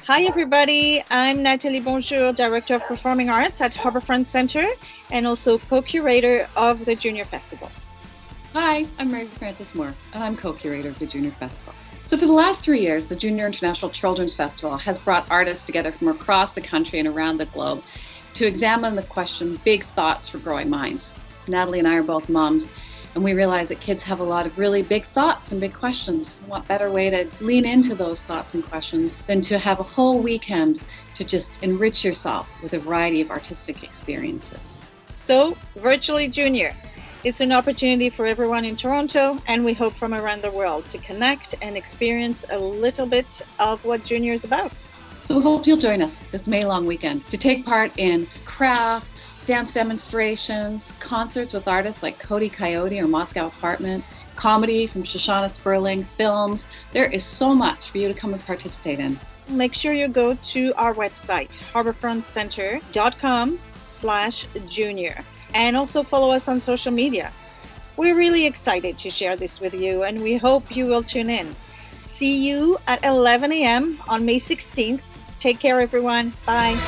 Hi, everybody. I'm Nathalie Bonjour, Director of Performing Arts at Harbourfront Center and also co-curator of the Junior Festival. Hi, I'm Mary Frances Moore, and I'm co-curator of the Junior Festival. So for the last 3 years, the Junior International Children's Festival has brought artists together from across the country and around the globe to examine the question, big thoughts for growing minds. Natalie and I are both moms, and we realize that kids have a lot of really big thoughts and big questions. And what better way to lean into those thoughts and questions than to have a whole weekend to just enrich yourself with a variety of artistic experiences. So, Virtually Junior. It's an opportunity for everyone in Toronto, and we hope from around the world to connect and experience a little bit of what Junior is about. So we hope you'll join us this May long weekend to take part in crafts, dance demonstrations, concerts with artists like Cody Coyote or Moscow Apartment, comedy from Shoshana Sperling, films. There is so much for you to come and participate in. Make sure you go to our website, harbourfrontcenter.com/junior, and also follow us on social media. We're really excited to share this with you, and we hope you will tune in. See you at 11 a.m. on May 16th. Take care, everyone. Bye.